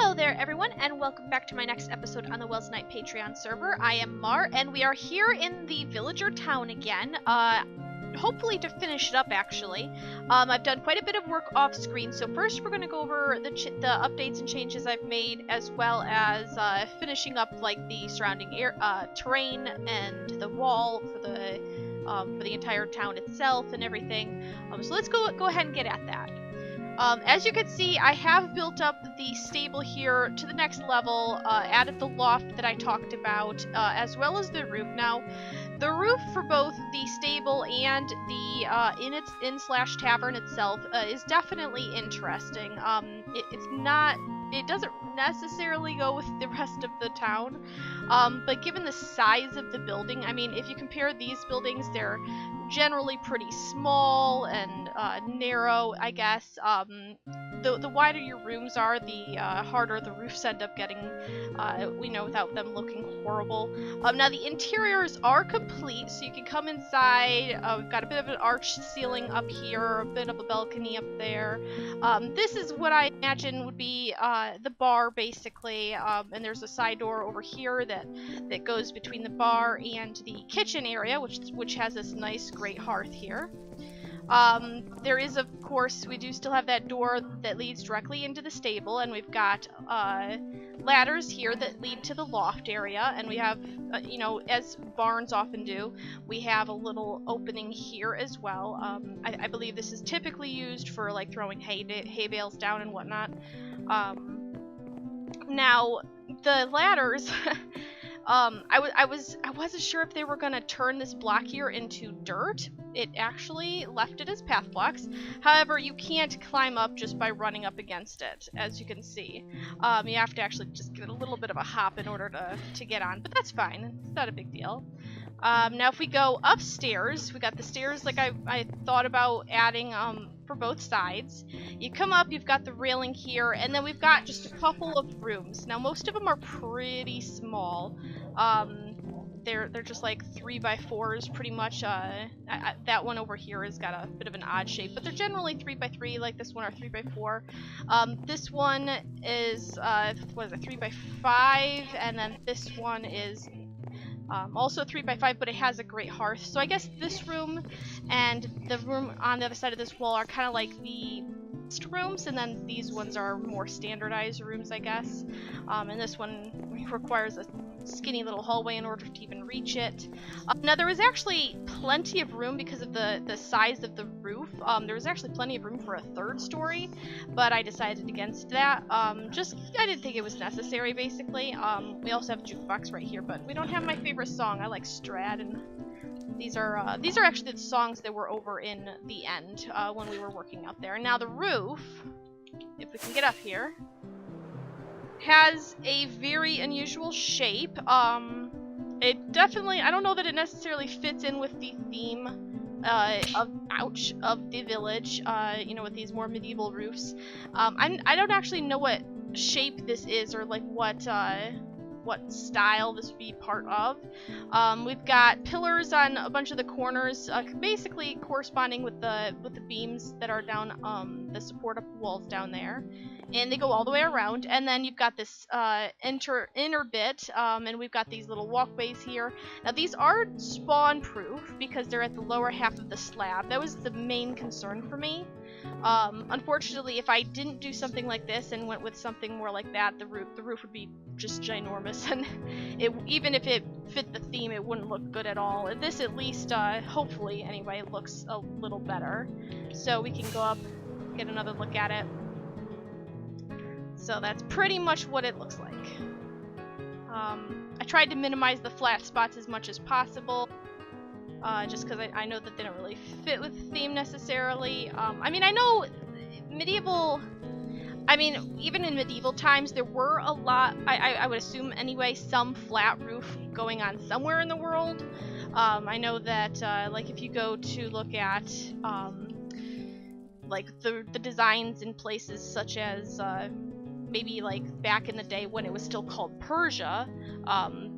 Hello there everyone, and welcome back to my next episode on the Welsknight Patreon server. I am Mar, and we are here in the villager town again, hopefully to finish it up actually. I've done quite a bit of work off screen, so first we're going to go over the updates and changes I've made, as well as finishing up like the surrounding terrain and the wall for the entire town itself and everything. So let's go ahead and get at that. As you can see, I have built up the stable here to the next level, added the loft that I talked about, as well as the roof. Now, the roof for both the stable and the inn/tavern itself is definitely interesting. It doesn't necessarily go with the rest of the town, but given the size of the building, I mean, if you compare these buildings, they're generally pretty small and narrow, I guess. The wider your rooms are, the harder the roofs end up getting, without them looking horrible. Now the interiors are complete, so you can come inside. We've got a bit of an arched ceiling up here, a bit of a balcony up there. This is what I imagine would be the bar, basically, and there's a side door over here that goes between the bar and the kitchen area, which has this nice great hearth here. There is, of course, we do still have that door that leads directly into the stable, and we've got ladders here that lead to the loft area, and we have, as barns often do, we have a little opening here as well. I believe this is typically used for like throwing hay bales down and whatnot. Now the ladders. I wasn't sure if they were gonna turn this block here into dirt. It actually left it as path blocks. However, you can't climb up just by running up against it, as you can see. You have to actually just give it a little bit of a hop in order to get on, but that's fine. It's not a big deal. Now if we go upstairs, we got the stairs like I thought about adding for both sides. You come up, you've got the railing here, and then we've got just a couple of rooms. Now most of them are pretty small. They're just like 3x4s pretty much. That one over here has got a bit of an odd shape, but they're generally 3x3, like this one, or 3x4. This one is 3x5, and then this one is also 3x5, but it has a great hearth. So I guess this room and the room on the other side of this wall are kind of like the rooms, and then these ones are more standardized rooms, I guess. And this one requires a skinny little hallway in order to even reach it. Now there was actually plenty of room because of the size of the roof. There was actually plenty of room for a third story, but I decided against that. I didn't think it was necessary, basically. We also have a jukebox right here, but we don't have my favorite song. I like Strad, and these are actually the songs that were over in the end when we were working out there. Now the roof, if we can get up here, has a very unusual shape. It definitely, I don't know that it necessarily fits in with the theme of the village, with these more medieval roofs. I don't actually know what shape this is, or like what style this would be part of. We've got pillars on a bunch of the corners, basically corresponding with the beams that are down the support of the walls down there, and they go all the way around. And then you've got this inner bit, and we've got these little walkways here. Now these are spawn proof because they're at the lower half of the slab. That was the main concern for me. Unfortunately, if I didn't do something like this and went with something more like that, the roof would be just ginormous, and even if it fit the theme, it wouldn't look good at all. This at least, hopefully anyway, looks a little better. So we can go up, get another look at it. So that's pretty much what it looks like. I tried to minimize the flat spots as much as possible. Just because I know that they don't really fit with the theme necessarily. I mean, I know even in medieval times, there were a lot, I would assume anyway, some flat roof going on somewhere in the world. I know that, like, if you go to look at, like, the designs in places such as, maybe, like, back in the day when it was still called Persia,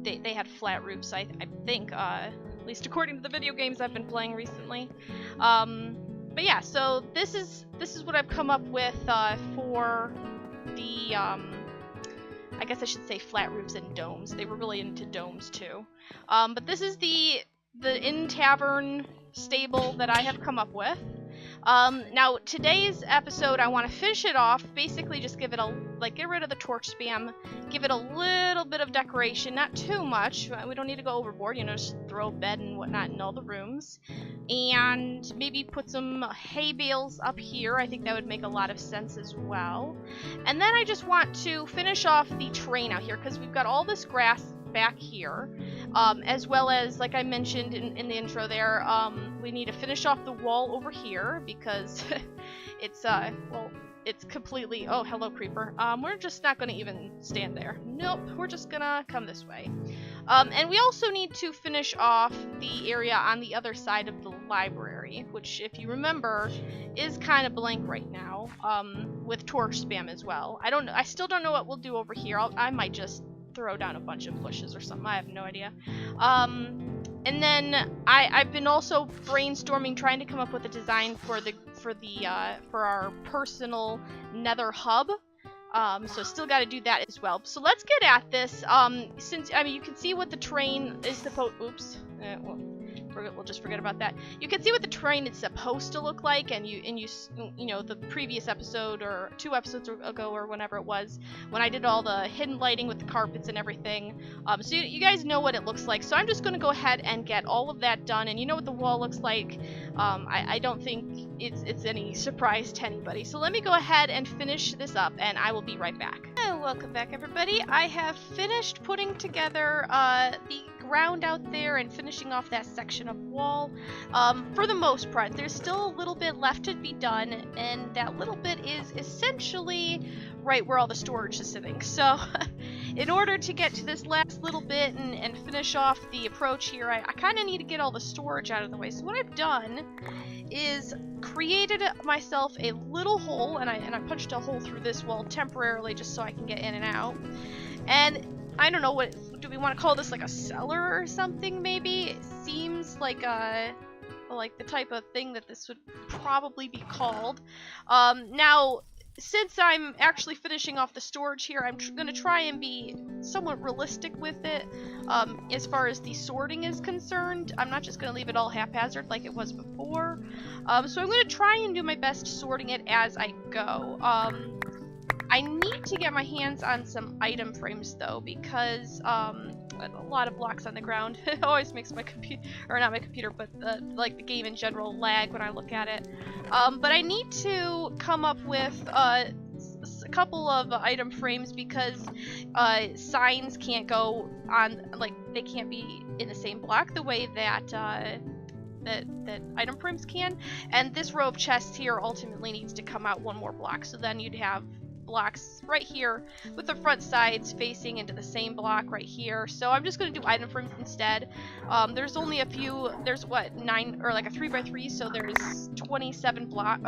they had flat roofs, I think, at least according to the video games I've been playing recently. But yeah, so this is what I've come up with for the I guess I should say flat roofs and domes. They were really into domes too. But this is the inn tavern stable that I have come up with. Now today's episode, I want to finish it off, basically just give it get rid of the torch spam, give it a little bit of decoration, not too much, we don't need to go overboard, you know, just throw a bed and whatnot in all the rooms, and maybe put some hay bales up here. I think that would make a lot of sense as well. And then I just want to finish off the train out here, because we've got all this grass back here, as well as, like I mentioned in the intro there, we need to finish off the wall over here because it's well, it's completely, oh, hello creeper. We're just not going to even stand there. Nope, we're just gonna come this way. And we also need to finish off the area on the other side of the library, which, if you remember, is kind of blank right now, with torch spam as well. I still don't know what we'll do over here. I might just throw down a bunch of bushes or something. I have no idea. And then I've been also brainstorming, trying to come up with a design for our personal nether hub. So still got to do that as well. So let's get at this. Since, I mean, you can see what the train is supposed. Oops. We'll just forget about that. You can see what the train is supposed to look like, and you know, the previous episode or 2 episodes ago or whenever it was, when I did all the hidden lighting with the carpets and everything. So you guys know what it looks like. So I'm just going to go ahead and get all of that done, and you know what the wall looks like. I don't think it's any surprise to anybody. So let me go ahead and finish this up, and I will be right back. And welcome back, everybody. I have finished putting together the ground out there and finishing off that section of wall. For the most part, there's still a little bit left to be done, and that little bit is essentially right where all the storage is sitting. So in order to get to this last little bit and finish off the approach here, I kind of need to get all the storage out of the way. So what I've done is created myself a little hole, and I punched a hole through this wall temporarily just so I can get in and out. And I don't know, what do we want to call this, like a cellar or something maybe? It seems like the type of thing that this would probably be called. Now, since I'm actually finishing off the storage here, I'm going to try and be somewhat realistic with it as far as the sorting is concerned. I'm not just going to leave it all haphazard like it was before. So I'm going to try and do my best sorting it as I go. I need to get my hands on some item frames though, because a lot of blocks on the ground. It always makes my computer, or not my computer, but like the game in general, lag when I look at it. But I need to come up with a couple of item frames because signs can't go on, like, they can't be in the same block the way that that item frames can. And this row of chests here ultimately needs to come out one more block. So then you'd have blocks right here with the front sides facing into the same block right here. So I'm just going to do item frames instead. There's only a few, there's what, 9, or like a 3x3, so there's 27 block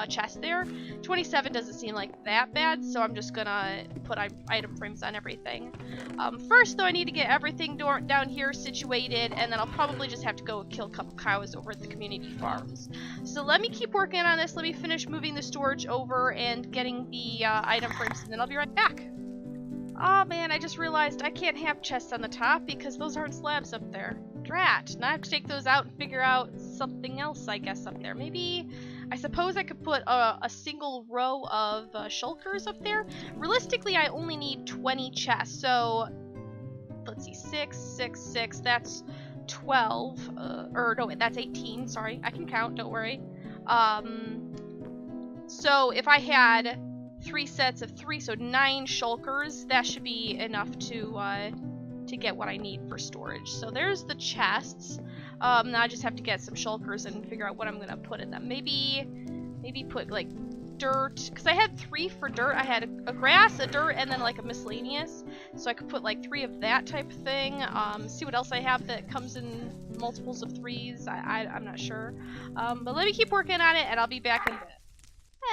chests there. 27 doesn't seem like that bad, so I'm just gonna put item frames on everything. First though, I need to get everything down here situated, and then I'll probably just have to go kill a couple cows over at the community farms. So let me keep working on this. Let me finish moving the storage over and getting the item frames, and then I'll be right back. Oh man, I just realized I can't have chests on the top because those aren't slabs up there. Drat. Now I have to take those out and figure out something else, I guess, up there. Maybe, I suppose I could put a single row of shulkers up there. Realistically, I only need 20 chests, so let's see, 6, 6, 6, that's 12, or no, wait, that's 18, sorry, I can count, don't worry. So if I had 3 sets of 3, so 9 shulkers, that should be enough to get what I need for storage. So there's the chests. Now I just have to get some shulkers and figure out what I'm gonna put in them. Maybe put like dirt, because I had 3 for dirt. I had a grass, a dirt, and then like a miscellaneous. So I could put like 3 of that type of thing. See what else I have that comes in multiples of 3s. I'm not sure. But let me keep working on it, and I'll be back in a bit.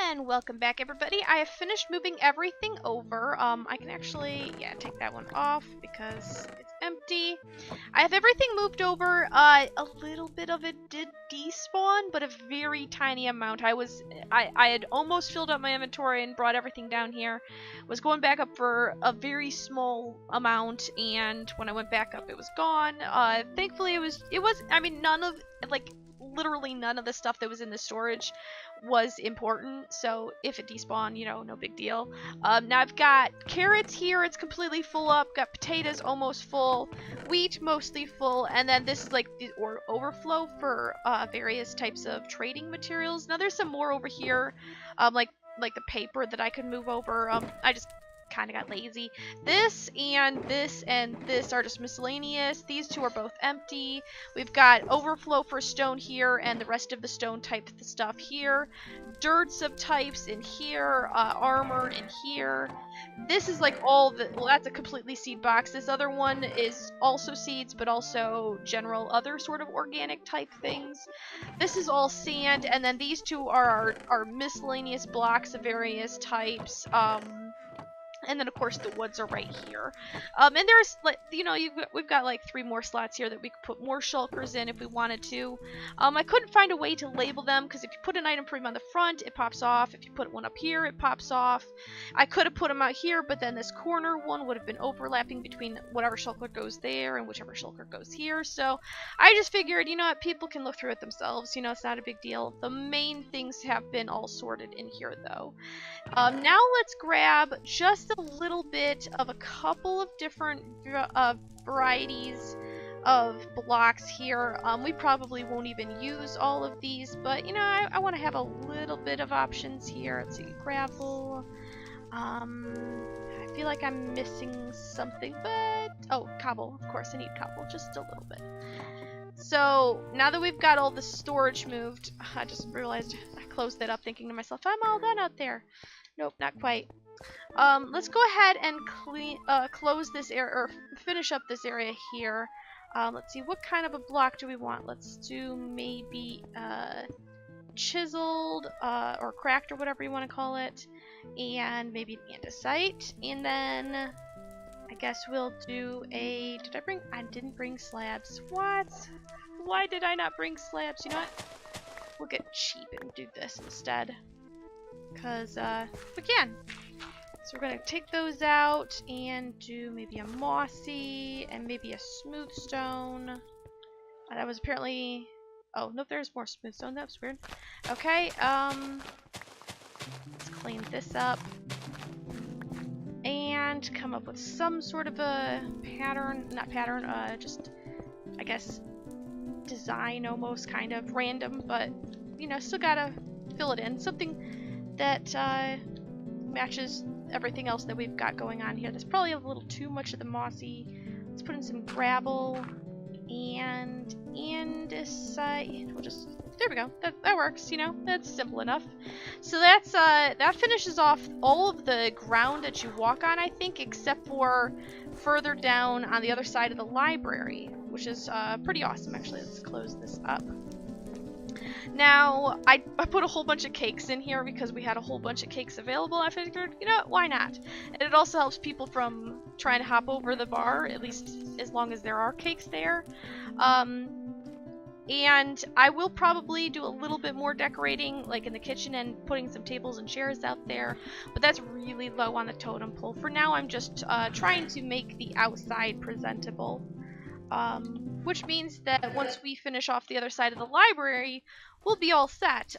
And welcome back, everybody. I have finished moving everything over. I can actually, yeah, take that one off because empty. I have everything moved over. A little bit of it did despawn, but a very tiny amount. I had almost filled up my inventory and brought everything down here. Was going back up for a very small amount, and when I went back up, it was gone. Thankfully, I mean, literally none of the stuff that was in the storage was important, so if it despawned, you know, no big deal. Now I've got carrots here, it's completely full up, got potatoes almost full, wheat mostly full, and then this is like the overflow for various types of trading materials. Now there's some more over here, like the paper that I could move over. I just kind of got lazy. This and this are just miscellaneous. These two are both empty. We've got overflow for stone here and the rest of the stone type stuff here. Dirts of types in here. Armor in here. This is like all the, well, that's a completely seed box. This other one is also seeds, but also general other sort of organic type things. This is all sand, and then these two are our miscellaneous blocks of various types. And then, of course, the woods are right here. And there's, you know, we've got like 3 more slots here that we could put more shulkers in if we wanted to. I couldn't find a way to label them, because if you put an item frame on the front, it pops off. If you put one up here, it pops off. I could have put them out here, but then this corner one would have been overlapping between whatever shulker goes there and whichever shulker goes here. So I just figured, you know what, people can look through it themselves. You know, it's not a big deal. The main things have been all sorted in here, though. Now let's grab just a little bit of a couple of different varieties of blocks here. We probably won't even use all of these, but you know, I want to have a little bit of options here. Let's see, gravel. I feel like I'm missing something, but oh, cobble. Of course, I need cobble, just a little bit. So now that we've got all the storage moved, I just realized I closed that up thinking to myself, I'm all done out there. Nope, not quite. Let's go ahead and close this area, or finish up this area here. Let's see, what kind of a block do we want? Let's do maybe chiseled, or cracked, or whatever you want to call it, and maybe an andesite. And then I guess we'll do a, I didn't bring slabs. What? Why did I not bring slabs? You know what? We'll get cheap and do this instead. Because, we can. So we're going to take those out and do maybe a mossy and maybe a smooth stone. That was apparently... Oh, no, there's more smooth stone. That was weird. Okay, let's clean this up. And come up with some sort of a pattern. Not pattern, just, I guess, design almost, kind of random. But, you know, still gotta fill it in. Something that matches everything else that we've got going on here. There's probably a little too much of the mossy. Let's put in some gravel and andesite. We'll just, there we go. That works, you know. That's simple enough. So that's that finishes off all of the ground that you walk on, I think, except for further down on the other side of the library, which is pretty awesome, actually. Let's close this up. Now, I put a whole bunch of cakes in here because we had a whole bunch of cakes available. I figured, you know what, why not? And it also helps people from trying to hop over the bar, at least as long as there are cakes there. And I will probably do a little bit more decorating, like in the kitchen, and putting some tables and chairs out there. But that's really low on the totem pole. For now, I'm just trying to make the outside presentable. Which means that once we finish off the other side of the library, we'll be all set.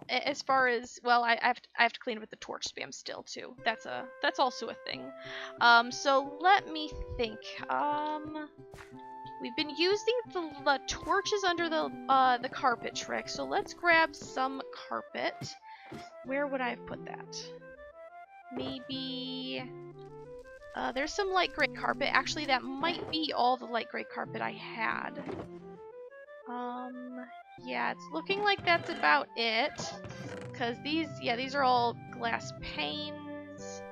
As far as, well, I have to clean with the torch spam still too. That's also a thing. So let me think. We've been using the torches under the carpet trick, so let's grab some carpet. Where would I have put that? Maybe... there's some light gray carpet. Actually, that might be all the light gray carpet I had. Yeah, it's looking like that's about it. Because these are all glass panes.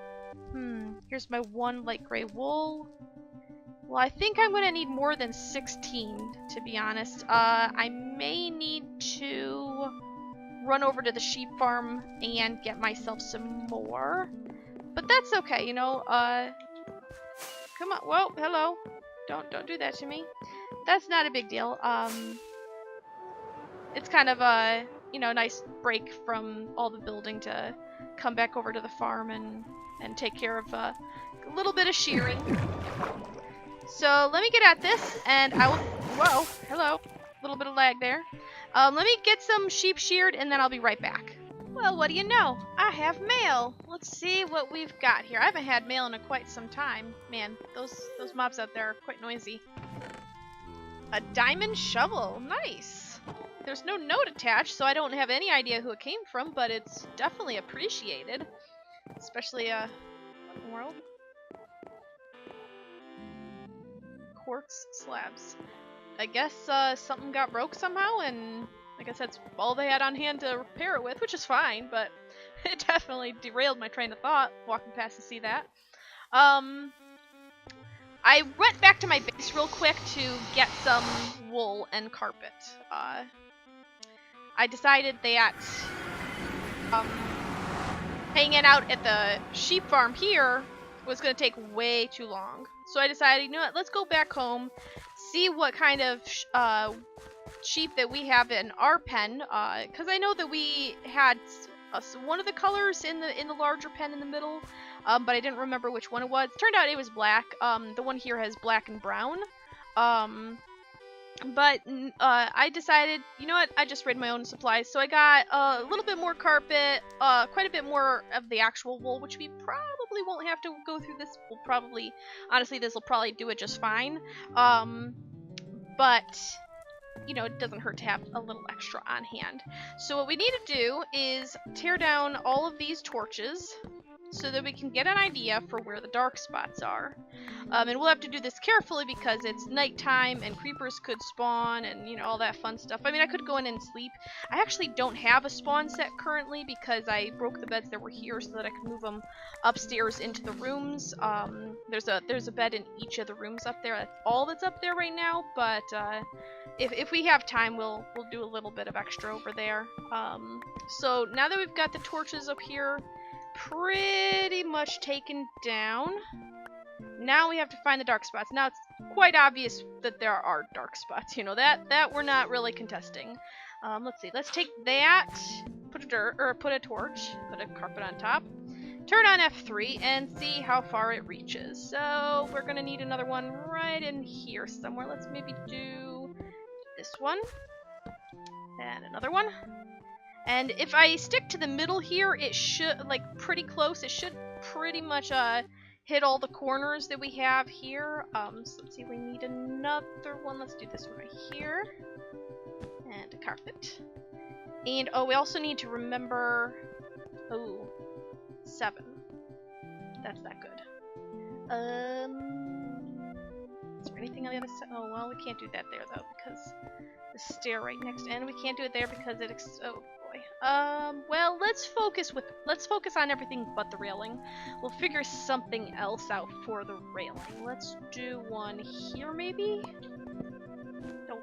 Here's my one light gray wool. Well, I think I'm going to need more than 16, to be honest. I may need to run over to the sheep farm and get myself some more. But that's okay, you know, come on. Whoa, hello. Don't do that to me. That's not a big deal. It's kind of a, you know, nice break from all the building to come back over to the farm and take care of a little bit of shearing. So let me get at this, and I will. Whoa, hello. A little bit of lag there. Let me get some sheep sheared, and then I'll be right back. Well, what do you know? I have mail. Let's see what we've got here. I haven't had mail in quite some time. Man, those mobs out there are quite noisy. A diamond shovel. Nice. There's no note attached, so I don't have any idea who it came from, but it's definitely appreciated. Especially, what in the world? Quartz slabs. I guess, something got broke somehow, and I guess that's all they had on hand to repair it with, which is fine, but it definitely derailed my train of thought, walking past to see that. I went back to my base real quick to get some wool and carpet. I decided that hanging out at the sheep farm here was going to take way too long. So I decided, you know what, let's go back home, see what kind of sheep that we have in our pen, because I know that we had one of the colors in the larger pen in the middle, but I didn't remember which one it was. Turned out it was black. The one here has black and brown. But I decided, you know what, I just raid my own supplies, so I got a little bit more carpet, quite a bit more of the actual wool, which we probably won't have to go through this. We'll probably, honestly, this will probably do it just fine. But, you know, it doesn't hurt to have a little extra on hand. So what we need to do is tear down all of these torches, so that we can get an idea for where the dark spots are. And we'll have to do this carefully because it's nighttime and creepers could spawn and, you know, all that fun stuff. I mean, I could go in and sleep. I actually don't have a spawn set currently because I broke the beds that were here so that I could move them upstairs into the rooms. There's a bed in each of the rooms up there. That's all that's up there right now, but if we have time, we'll do a little bit of extra over there. So now that we've got the torches up here pretty much taken down, now we have to find the dark spots. Now it's quite obvious that there are dark spots, you know, that we're not really contesting. Let's see, let's take that, put a torch, put a carpet on top, turn on F3 and see how far it reaches. So we're gonna need another one right in here somewhere. Let's maybe do this one and another one. And if I stick to the middle here, it should, like, pretty close, it should pretty much hit all the corners that we have here. So let's see, we need another one. Let's do this one right here. And a carpet. And, oh, we also need to remember, 7. That's that good. Is there anything on the other side? Oh, well, we can't do that there, though, because the stair right next, and we can't do it there because it, oh boy. Well, let's focus on everything but the railing. We'll figure something else out for the railing. Let's do one here, maybe?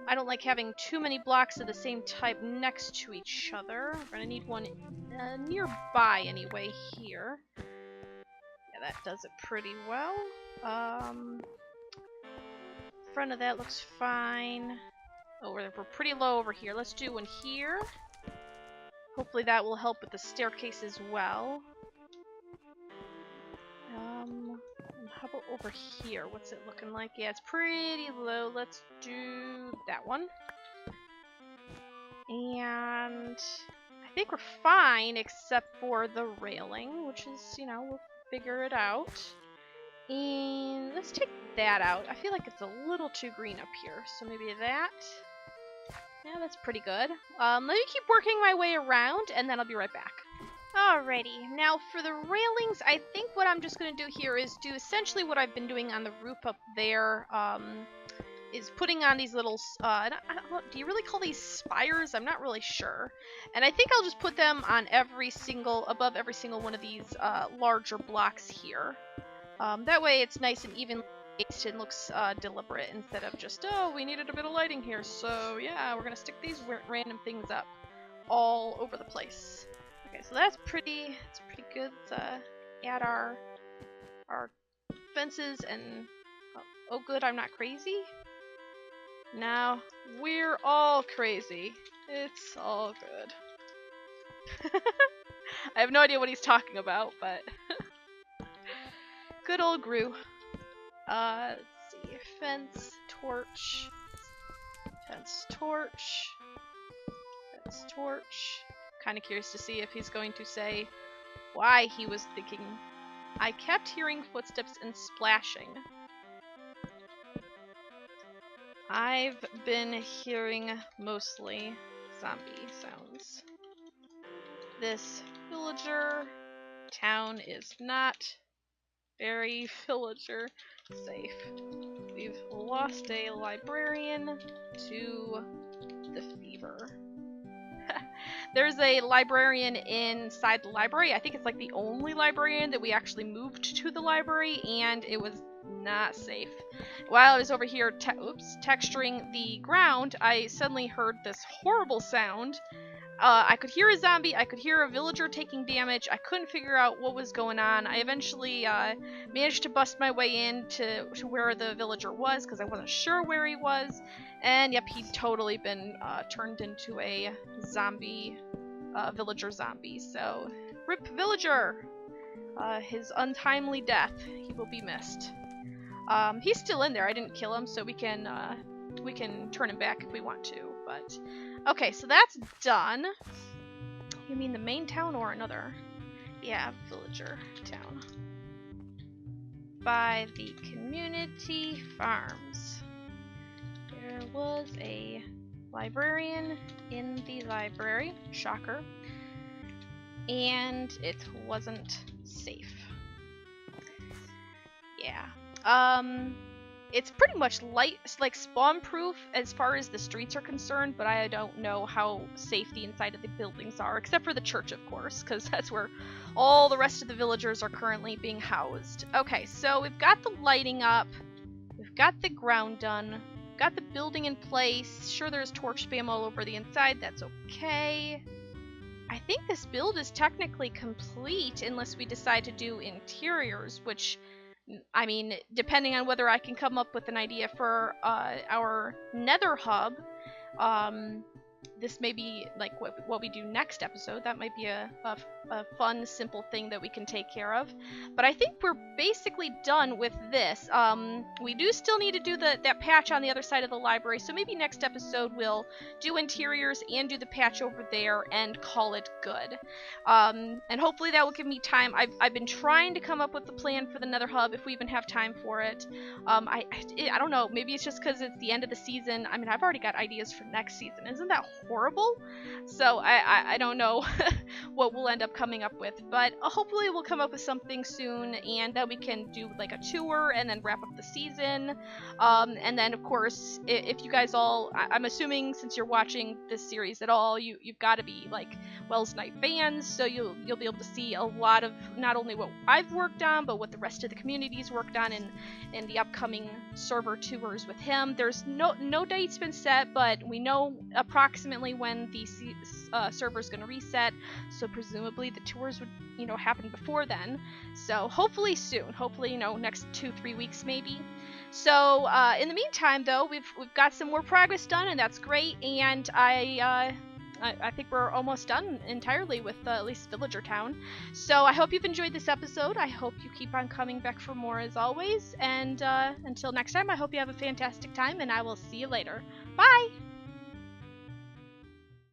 I don't like having too many blocks of the same type next to each other. We're gonna need one nearby anyway here. Yeah, that does it pretty well. Front of that looks fine. Oh, we're pretty low over here. Let's do one here. Hopefully that will help with the staircase as well. How about over here? What's it looking like? Yeah, it's pretty low. Let's do that one. And I think we're fine except for the railing, which is, you know, we'll figure it out. And let's take that out. I feel like it's a little too green up here, so maybe that. Yeah, that's pretty good. Let me keep working my way around, and then I'll be right back. Alrighty, now for the railings, I think what I'm just going to do here is do essentially what I've been doing on the roof up there, is putting on these little, do you really call these spires? I'm not really sure. And I think I'll just put them on above every single one of these larger blocks here. That way it's nice and even and looks deliberate instead of just, oh, we needed a bit of lighting here, so yeah, we're gonna stick these random things up all over the place. Okay, so that's pretty good. Let's add our fences and Oh good, I'm not crazy? No, we're all crazy. It's all good. I have no idea what he's talking about, but... Good old Gru. Let's see. Fence, torch. Fence, torch. Fence, torch. Kinda curious to see if he's going to say why he was thinking. I kept hearing footsteps and splashing. I've been hearing mostly zombie sounds. This villager town is not very villager safe. We've lost a librarian to the fever. There's a librarian inside the library. I think it's like the only librarian that we actually moved to the library, and it was not safe. While I was over here texturing the ground, I suddenly heard this horrible sound. I could hear a zombie, I could hear a villager taking damage, I couldn't figure out what was going on. I eventually managed to bust my way in to where the villager was, because I wasn't sure where he was. And yep, he'd totally been turned into a zombie, villager zombie. So, rip villager! His untimely death, he will be missed. He's still in there, I didn't kill him, so we can turn him back if we want to, but... Okay, so that's done. You mean the main town or another? Yeah, villager town. By the community farms. There was a librarian in the library. Shocker. And it wasn't safe. Yeah. It's pretty much like spawn-proof as far as the streets are concerned, but I don't know how safe the inside of the buildings are, except for the church, of course, because that's where all the rest of the villagers are currently being housed. Okay, so we've got the lighting up, we've got the ground done, we've got the building in place. Sure, there's torch spam all over the inside, that's okay. I think this build is technically complete unless we decide to do interiors, which... I mean, depending on whether I can come up with an idea for our nether hub, this may be like what we do next episode. That might be a fun, simple thing that we can take care of. But I think we're basically done with this. We do still need to do that patch on the other side of the library, so maybe next episode we'll do interiors and do the patch over there and call it good. And hopefully that will give me time. I've been trying to come up with the plan for the nether hub if we even have time for it. I don't know, maybe it's just because it's the end of the season. I mean, I've already got ideas for next season. Isn't that horrible? So I don't know what we'll end up coming up with, but hopefully we'll come up with something soon, and then we can do like a tour and then wrap up the season. And then of course, if you guys all, I'm assuming since you're watching this series at all, you've got to be like Welsknight fans, so you'll be able to see a lot of not only what I've worked on, but what the rest of the community's worked on in the upcoming server tours with him. There's no date's been set, but we know approximately when the server's going to reset, so presumably the tours would, happen before then. So hopefully soon, hopefully, next 2-3 weeks maybe. So in the meantime, though, we've got some more progress done, and that's great. And I think we're almost done entirely with at least Villager Town. So I hope you've enjoyed this episode. I hope you keep on coming back for more as always. And until next time, I hope you have a fantastic time, and I will see you later. Bye!